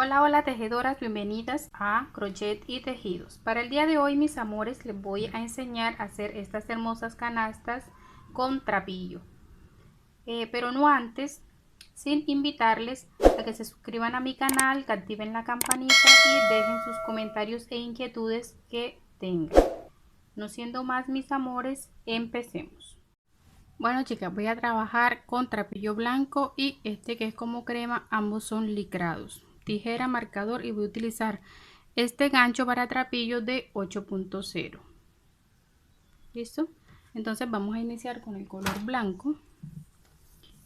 Hola, hola tejedoras, bienvenidas a Crochet y Tejidos. Para el día de hoy, mis amores, les voy a enseñar a hacer estas hermosas canastas con trapillo. Pero no antes, sin invitarles a que se suscriban a mi canal, que activen la campanita y dejen sus comentarios e inquietudes que tengan. No siendo más, mis amores, empecemos. Bueno, chicas, voy a trabajar con trapillo blanco y este que es como crema, ambos son licrados. Tijera, marcador, y voy a utilizar este gancho para trapillo de 8.0. ¿Listo? Entonces vamos a iniciar con el color blanco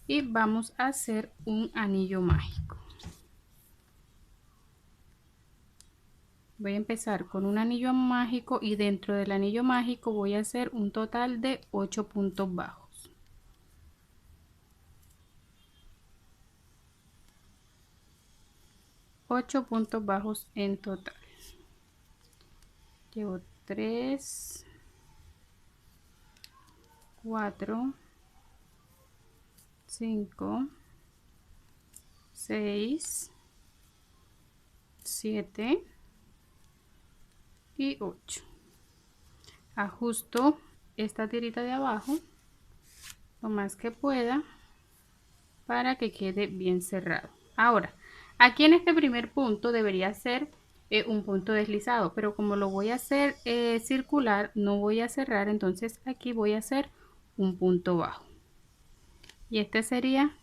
y vamos a hacer un anillo mágico. Voy a empezar con un anillo mágico y dentro del anillo mágico voy a hacer un total de 8 puntos bajos. 8 puntos bajos en total. Llevo 3, 4, 5, 6, 7 y 8. Ajusto esta tirita de abajo lo más que pueda para que quede bien cerrado. Ahora, aquí en este primer punto debería ser un punto deslizado, pero como lo voy a hacer circular, no voy a cerrar, entonces aquí voy a hacer un punto bajo. Y este sería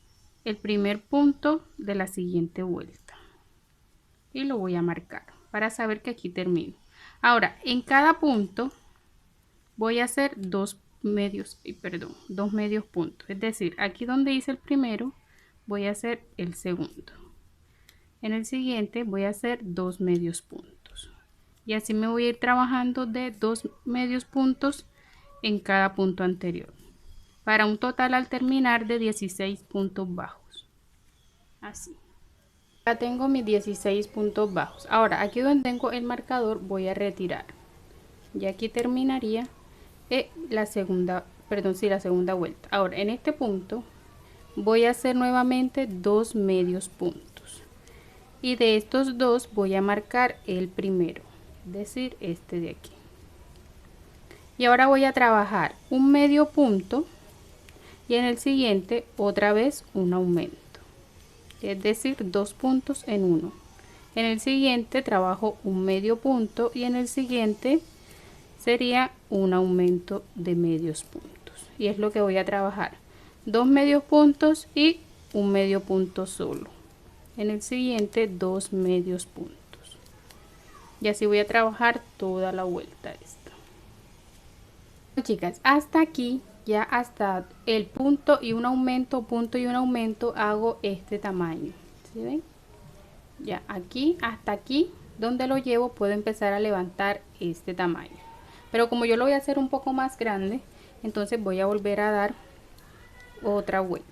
el primer punto de la siguiente vuelta. Y lo voy a marcar para saber que aquí termino. Ahora, en cada punto voy a hacer dos medios puntos. Es decir, aquí donde hice el primero, voy a hacer el segundo. En el siguiente voy a hacer 2 medios puntos. Y así me voy a ir trabajando de 2 medios puntos en cada punto anterior, para un total al terminar de 16 puntos bajos. Así. Ya tengo mis 16 puntos bajos. Ahora, aquí donde tengo el marcador voy a retirar. Y aquí terminaría la segunda vuelta. Ahora, en este punto voy a hacer nuevamente 2 medios puntos. Y de estos dos voy a marcar el primero, es decir, este de aquí. Y ahora voy a trabajar un medio punto y en el siguiente otra vez un aumento. Es decir, 2 puntos en uno. En el siguiente trabajo un medio punto y en el siguiente sería un aumento de medios puntos. Y es lo que voy a trabajar: 2 medios puntos y un medio punto solo. En el siguiente 2 medios puntos. Y así voy a trabajar toda la vuelta esta. Bueno, chicas, hasta aquí, ya hasta el punto y un aumento, hago este tamaño. ¿Sí ven? Ya aquí, hasta aquí donde lo llevo, puedo empezar a levantar este tamaño. Pero como yo lo voy a hacer un poco más grande, entonces voy a volver a dar otra vuelta.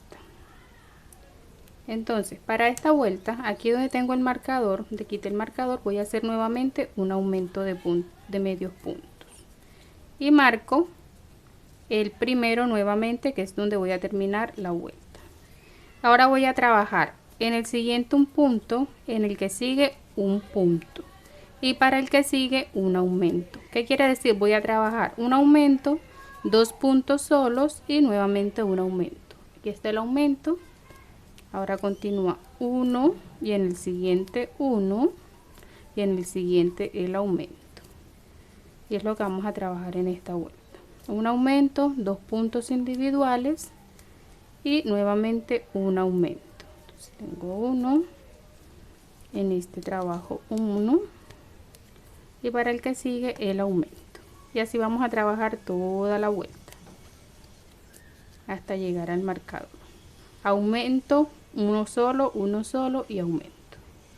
Entonces, para esta vuelta, aquí donde tengo el marcador, de quité el marcador, voy a hacer nuevamente un aumento de medios puntos. Y marco el primero nuevamente, que es donde voy a terminar la vuelta. Ahora voy a trabajar en el siguiente un punto, en el que sigue un punto. Y para el que sigue un aumento. ¿Qué quiere decir? Voy a trabajar un aumento, 2 puntos solos y nuevamente un aumento. Aquí está el aumento. Ahora continúa 1 y en el siguiente 1 y en el siguiente el aumento. Y es lo que vamos a trabajar en esta vuelta. Un aumento, 2 puntos individuales y nuevamente un aumento. Entonces tengo 1, en este trabajo 1 y para el que sigue el aumento. Y así vamos a trabajar toda la vuelta hasta llegar al marcador. Aumento, uno solo y aumento.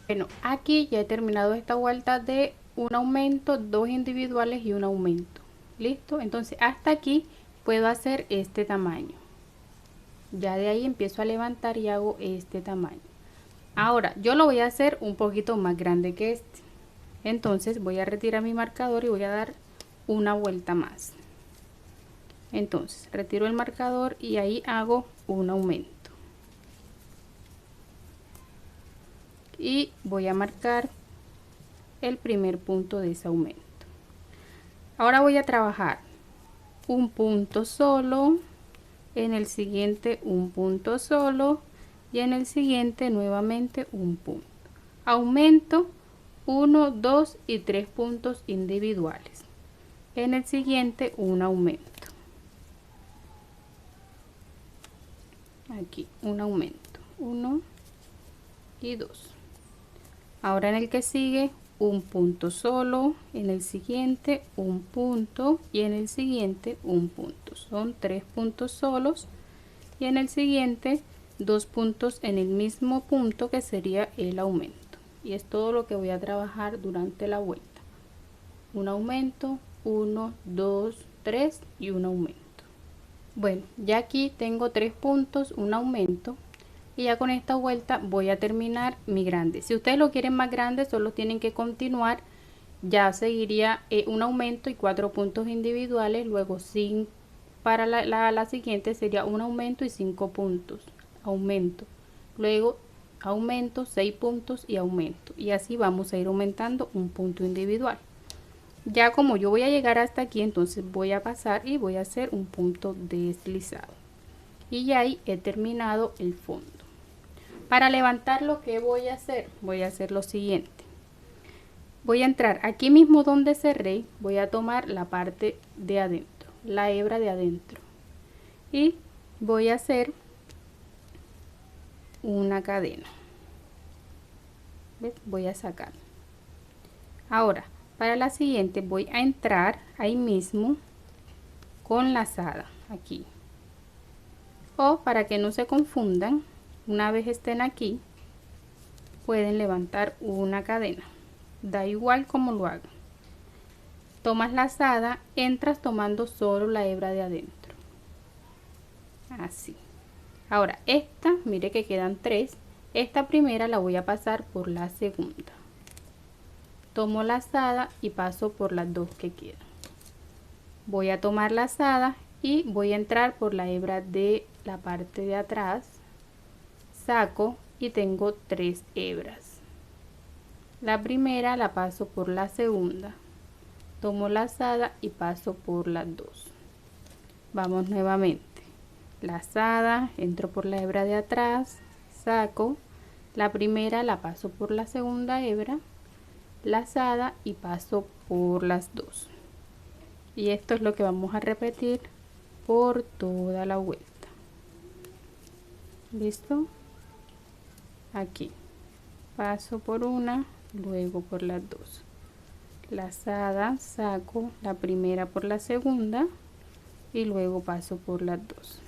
Bueno, aquí ya he terminado esta vuelta de un aumento, 2 individuales y un aumento. Listo, entonces hasta aquí puedo hacer este tamaño. Ya de ahí empiezo a levantar y hago este tamaño. Ahora yo lo voy a hacer un poquito más grande que este. Entonces voy a retirar mi marcador y voy a dar una vuelta más. Entonces retiro el marcador y ahí hago un aumento. y voy a marcar el primer punto de ese aumento. Ahora voy a trabajar un punto solo, en el siguiente un punto solo y en el siguiente nuevamente un punto. Aumento 1, 2 y 3 puntos individuales. En el siguiente un aumento. Aquí un aumento, 1 y 2. Ahora en el que sigue un punto solo, en el siguiente un punto y en el siguiente un punto. Son 3 puntos solos y en el siguiente 2 puntos en el mismo punto que sería el aumento. Y es todo lo que voy a trabajar durante la vuelta. Un aumento, 1, 2, 3 y un aumento. Bueno, ya aquí tengo 3 puntos, un aumento. Y ya con esta vuelta voy a terminar mi grande. Si ustedes lo quieren más grande, solo tienen que continuar. Ya seguiría un aumento y 4 puntos individuales. Luego para la siguiente sería un aumento y 5 puntos. Aumento. Luego aumento, 6 puntos y aumento. Y así vamos a ir aumentando un punto individual. Ya como yo voy a llegar hasta aquí, entonces voy a pasar y voy a hacer un punto deslizado. Y ya ahí he terminado el fondo. Para levantarlo, ¿qué voy a hacer? Voy a hacer lo siguiente. Voy a entrar aquí mismo donde cerré, voy a tomar la parte de adentro, la hebra de adentro. Y voy a hacer una cadena. ¿Ves? Voy a sacar. Ahora, para la siguiente voy a entrar ahí mismo con lazada, aquí. O para que no se confundan, una vez estén aquí, pueden levantar una cadena. Da igual como lo hagan. Tomas lazada, entras tomando solo la hebra de adentro. Así. Ahora esta, mire que quedan 3. Esta primera la voy a pasar por la segunda. Tomo lazada y paso por las 2 que quedan. Voy a tomar lazada y voy a entrar por la hebra de la parte de atrás. Saco y tengo 3 hebras. La primera la paso por la segunda, tomo lazada y paso por las 2. Vamos nuevamente, lazada, entro por la hebra de atrás, saco, la primera la paso por la segunda hebra, lazada y paso por las 2. Y esto es lo que vamos a repetir por toda la vuelta. ¿Listo? Aquí paso por una, luego por las 2, lazada, saco la primera por la segunda y luego paso por las 2.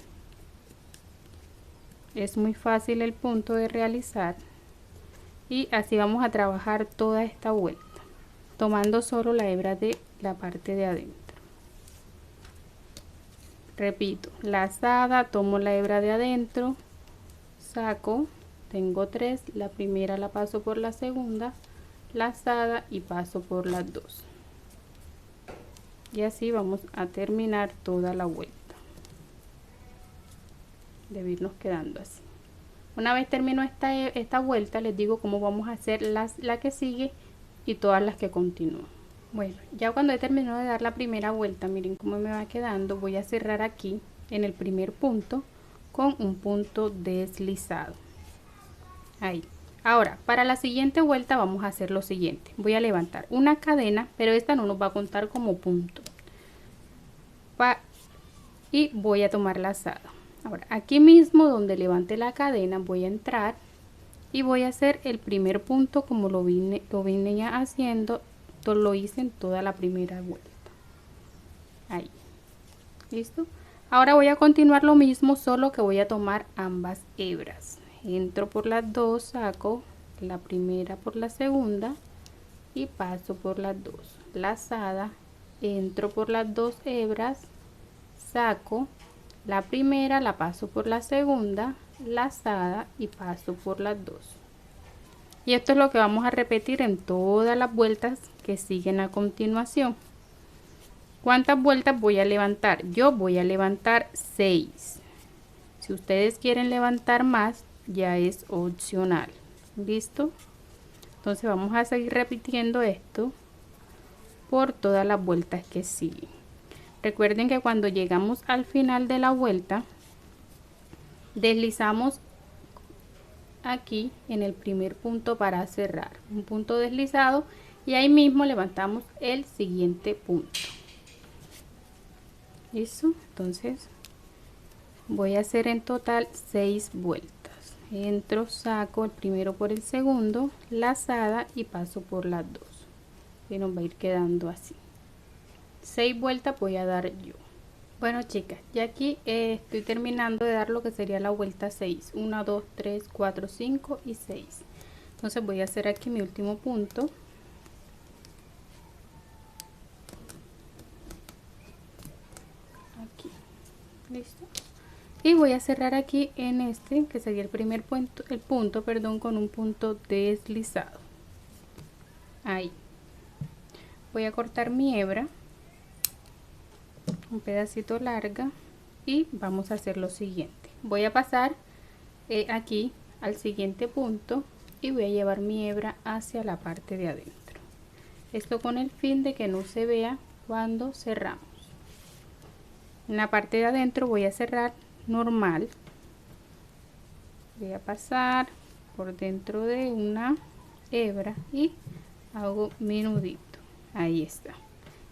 Es muy fácil el punto de realizar y así vamos a trabajar toda esta vuelta tomando solo la hebra de la parte de adentro. Repito, lazada, tomo la hebra de adentro, saco, tengo 3, la primera la paso por la segunda, lazada y paso por las 2. Y así vamos a terminar toda la vuelta. Debe irnos quedando así. Una vez termino esta vuelta, les digo cómo vamos a hacer la que sigue y todas las que continúan. Bueno, ya cuando he terminado de dar la primera vuelta, miren cómo me va quedando. Voy a cerrar aquí en el primer punto con un punto deslizado. Ahí. Ahora, para la siguiente vuelta vamos a hacer lo siguiente. Voy a levantar una cadena, pero esta no nos va a contar como punto. Y voy a tomar lazada. Ahora, aquí mismo donde levante la cadena, voy a entrar y voy a hacer el primer punto como lo vine haciendo. Lo hice en toda la primera vuelta. Ahí. ¿Listo? Ahora voy a continuar lo mismo, solo que voy a tomar ambas hebras. Entro por las 2, saco la primera por la segunda y paso por las 2. Lazada, entro por las 2 hebras, saco la primera, la paso por la segunda, lazada y paso por las 2. Y esto es lo que vamos a repetir en todas las vueltas que siguen a continuación. ¿Cuántas vueltas voy a levantar? Yo voy a levantar 6. Si ustedes quieren levantar más, ya es opcional. ¿Listo? Entonces vamos a seguir repitiendo esto por todas las vueltas que siguen. Recuerden que cuando llegamos al final de la vuelta, deslizamos aquí en el primer punto para cerrar, un punto deslizado, y ahí mismo levantamos el siguiente punto. ¿Listo? Entonces voy a hacer en total 6 vueltas. Entro, saco el primero por el segundo, lazada, y paso por las dos, y nos va a ir quedando así. 6 vueltas voy a dar yo. Bueno, chicas, ya aquí estoy terminando de dar lo que sería la vuelta 6. 1, 2, 3, 4, 5 y 6. Entonces voy a hacer aquí mi último punto. Aquí. Listo. Y voy a cerrar aquí en este, que sería el primer punto, con un punto deslizado. Ahí. Voy a cortar mi hebra, un pedacito larga, y vamos a hacer lo siguiente. Voy a pasar aquí al siguiente punto y voy a llevar mi hebra hacia la parte de adentro. Esto con el fin de que no se vea cuando cerramos. En la parte de adentro voy a cerrar normal. Voy a pasar por dentro de una hebra y hago mi nudito. Ahí está.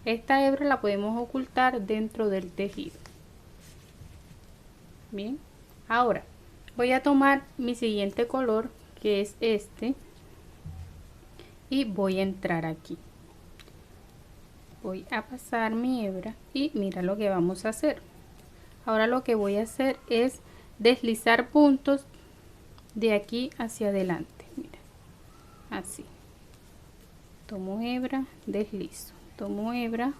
Esta hebra la podemos ocultar dentro del tejido. Bien, ahora voy a tomar mi siguiente color, que es este, y voy a entrar aquí. Voy a pasar mi hebra y mira lo que vamos a hacer. Ahora lo que voy a hacer es deslizar puntos de aquí hacia adelante. Mira, así. Tomo hebra, deslizo, tomo hebra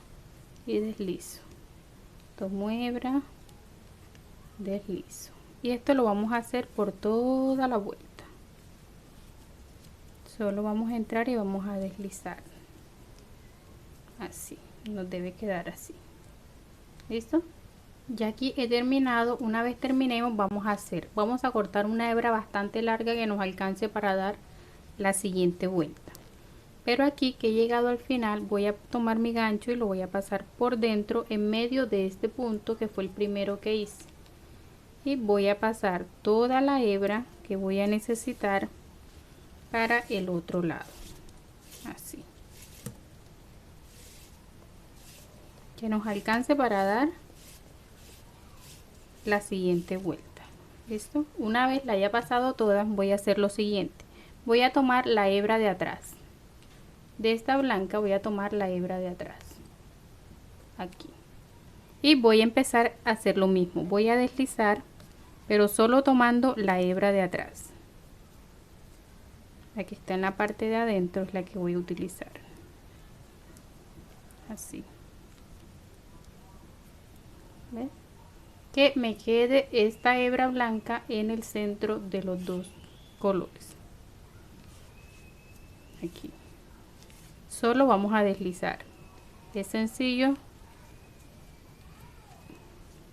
y deslizo, tomo hebra, deslizo, y esto lo vamos a hacer por toda la vuelta. Solo vamos a entrar y vamos a deslizar así, nos debe quedar así. ¿Listo? Ya aquí he terminado. Una vez terminemos vamos a cortar una hebra bastante larga que nos alcance para dar la siguiente vuelta. Pero aquí que he llegado al final voy a tomar mi gancho y lo voy a pasar por dentro en medio de este punto que fue el primero que hice, y voy a pasar toda la hebra que voy a necesitar para el otro lado, así, que nos alcance para dar la siguiente vuelta. ¿Listo? Una vez la haya pasado todas, voy a hacer lo siguiente. Voy a tomar la hebra de atrás. De esta blanca voy a tomar la hebra de atrás, aquí, y voy a empezar a hacer lo mismo. Voy a deslizar, pero solo tomando la hebra de atrás. La que está en la parte de adentro es la que voy a utilizar, así. ¿Ves? Que me quede esta hebra blanca en el centro de los dos colores. Aquí solo vamos a deslizar, es sencillo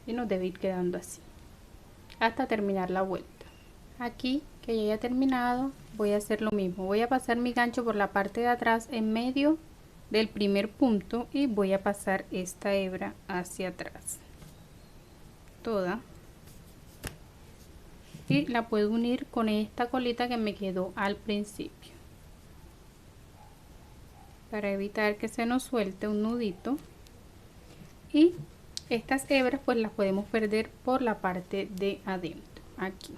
y nos debe ir quedando así hasta terminar la vuelta. Aquí que ya haya terminado voy a hacer lo mismo. Voy a pasar mi gancho por la parte de atrás en medio del primer punto y voy a pasar esta hebra hacia atrás toda, y la puedo unir con esta colita que me quedó al principio para evitar que se nos suelte un nudito. Y estas hebras pues las podemos perder por la parte de adentro, aquí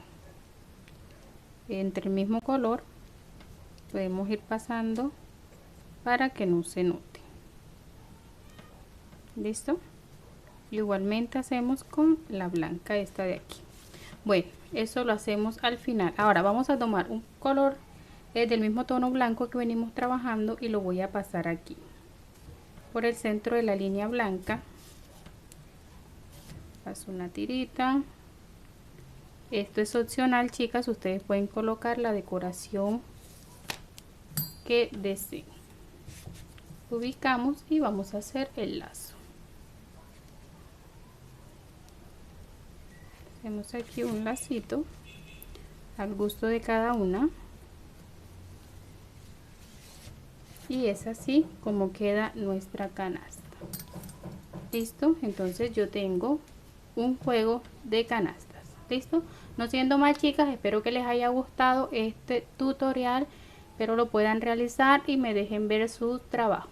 entre el mismo color podemos ir pasando para que no se note. ¿Listo? Igualmente hacemos con la blanca esta de aquí. Bueno, eso lo hacemos al final. Ahora vamos a tomar un color del mismo tono blanco que venimos trabajando y lo voy a pasar aquí por el centro de la línea blanca. Paso una tirita. Esto es opcional, chicas, ustedes pueden colocar la decoración que deseen. Ubicamos y vamos a hacer el lazo. Hacemos aquí un lacito al gusto de cada una. Y es así como queda nuestra canasta. Listo, entonces yo tengo un juego de canastas. Listo, no siendo más, chicas, espero que les haya gustado este tutorial, pero lo puedan realizar y me dejen ver su trabajo.